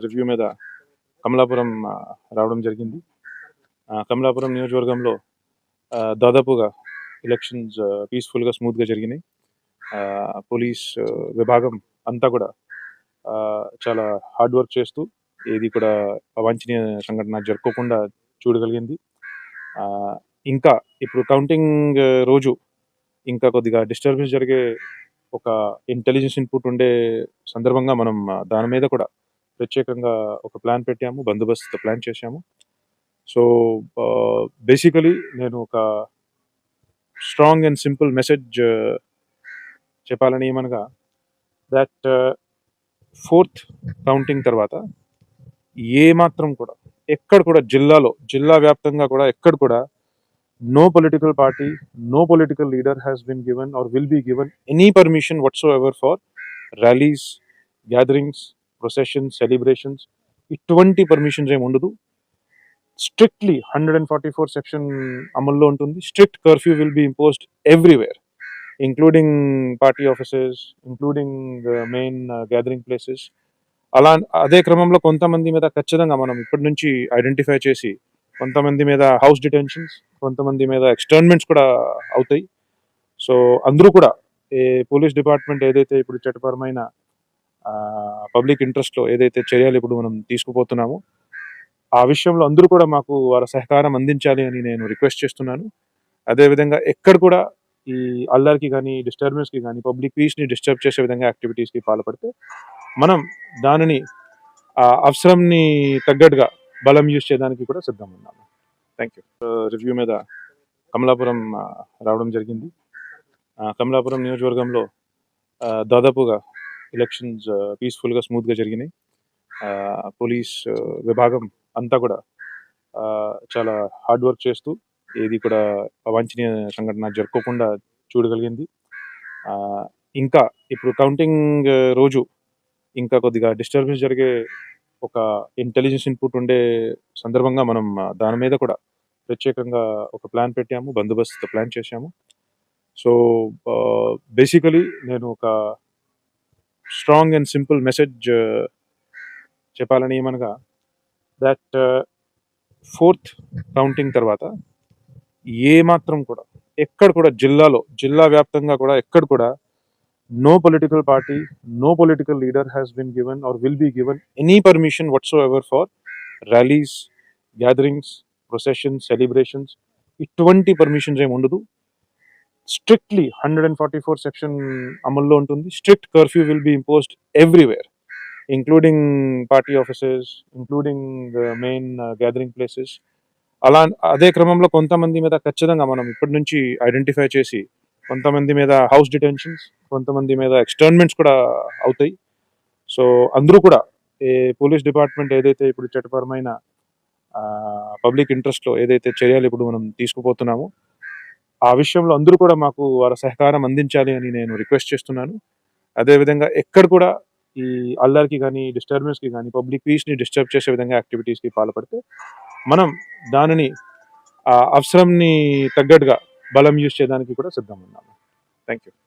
Review మీద కమలాపురం రావడం జరిగింది. కమలాపురం నియోజకవర్గంలో దాదాపుగా ఎలక్షన్స్ పీస్ఫుల్గా స్మూత్గా జరిగినాయి. పోలీస్ విభాగం అంతా కూడా చాలా హార్డ్ వర్క్ చేస్తూ ఏది కూడా అవాంఛనీయ సంఘటన జరుపుకోకుండా చూడగలిగింది. ఇంకా ఇప్పుడు కౌంటింగ్ రోజు ఇంకా కొద్దిగా డిస్టర్బెన్స్ జరిగే ఒక ఇంటెలిజెన్స్ ఇన్పుట్ ఉండే సందర్భంగా మనం దాని మీద కూడా ప్రత్యేకంగా ఒక ప్లాన్ పెట్టాము, బందోబస్తు ప్లాన్ చేశాము. సో బేసికలీ నేను ఒక స్ట్రాంగ్ అండ్ సింపుల్ మెసేజ్ చెప్పాలని ఏమనగా దట్ ఫోర్త్ కౌంటింగ్ తర్వాత ఏ మాత్రం కూడా ఎక్కడ కూడా జిల్లా వ్యాప్తంగా కూడా ఎక్కడ కూడా no political party, no political leader has been given or will be given any permission whatsoever for rallies, gatherings, processions, celebrations. ఇటువంటి పర్మిషన్స్ ఏమి ఉండదు. స్ట్రిక్ట్లీ 144 సెక్షన్ అమల్లో ఉంటుంది. Strict curfew will be imposed everywhere, including party offices, including main gathering places. అదే క్రమంలో కొంతమంది మీద ఖచ్చితంగా మనం ఇప్పటి నుంచి ఐడెంటిఫై చేసి కొంతమంది మీద హౌస్ డిటెన్షన్స్, కొంతమంది మీద ఎక్స్టర్న్మెంట్స్ కూడా అవుతాయి. సో అందరూ కూడా పోలీస్ డిపార్ట్మెంట్ ఏదైతే ఇప్పుడు చట్టపరమైన పబ్లిక్ ఇంట్రెస్ట్లో ఏదైతే చర్యలు ఇప్పుడు మనం తీసుకుపోతున్నామో ఆ విషయంలో అందరూ కూడా మాకు వారి సహకారం అందించాలి అని నేను రిక్వెస్ట్ చేస్తున్నాను. అదేవిధంగా ఎక్కడ కూడా ఈ అల్లరికి కానీ, డిస్టర్బెన్స్కి కానీ, పబ్లిక్ పీస్ని డిస్టర్బ్ చేసే విధంగా యాక్టివిటీస్కి పాల్పడితే మనం దానిని అవసరంని తగ్గట్టుగా బలం యూజ్ చేయడానికి కూడా సిద్ధంగా ఉన్నాము. Thank you. రివ్యూ మీద కమలాపురం రావడం జరిగింది. కమలాపురం నియోజకవర్గంలో దాదాపుగా ఎలక్షన్స్ పీస్ఫుల్గా స్మూత్గా జరిగినాయి. పోలీస్ విభాగం అంతా కూడా చాలా హార్డ్ వర్క్ చేస్తూ ఏది కూడా అవాంఛనీయ సంఘటన జరుపుకోకుండా చూడగలిగింది. ఇంకా ఇప్పుడు కౌంటింగ్ రోజు ఇంకా కొద్దిగా డిస్టర్బెన్స్ జరిగే ఒక ఇంటెలిజెన్స్ ఇన్పుట్ ఉండే సందర్భంగా మనం దాని మీద కూడా ప్రత్యేకంగా ఒక ప్లాన్ పెట్టాము, బందోబస్తు ప్లాన్ చేశాము. సో బేసికలీ నేను ఒక స్ట్రాంగ్ అండ్ సింపుల్ మెసేజ్ చెప్పాలని ఏమనగా దట్ ఫోర్త్ కౌంటింగ్ తర్వాత ఏ మాత్రం కూడా ఎక్కడ కూడా జిల్లా వ్యాప్తంగా కూడా ఎక్కడ కూడా no political party, no political leader has been given or will be given any permission whatsoever for rallies, gatherings, processions, celebrations. ఇటువంటి పర్మిషన్స్ ఏమి ఉండదు. స్ట్రిక్ట్లీ 144 సెక్షన్ అమల్లో ఉంటుంది. Strict curfew will be imposed everywhere, including party offices, including main gathering places. అదే క్రమంలో కొంతమంది మీద ఖచ్చితంగా మనం ఇప్పటి నుంచి ఐడెంటిఫై చేసి కొంతమంది మీద హౌస్ డిటెన్షన్స్, కొంతమంది మీద ఎక్స్టర్న్మెంట్స్ కూడా అవుతాయి. సో అందరూ కూడా పోలీస్ డిపార్ట్మెంట్ ఏదైతే ఇప్పుడు చట్టపరమైన పబ్లిక్ ఇంట్రెస్ట్లో ఏదైతే చర్యలు ఇప్పుడు మనం తీసుకుపోతున్నామో ఆ విషయంలో అందరూ కూడా మాకు వారి సహకారం అందించాలి అని నేను రిక్వెస్ట్ చేస్తున్నాను. అదేవిధంగా ఎక్కడ కూడా ఈ అల్లరికి కానీ, డిస్టర్బెన్స్కి కానీ, పబ్లిక్ పీస్ని డిస్టర్బ్ చేసే విధంగా యాక్టివిటీస్కి పాల్పడితే మనం దానిని అవసరంని తగ్గట్టుగా బలం యూజ్ చేయడానికి కూడా సిద్ధంగా ఉన్నాము. Thank you.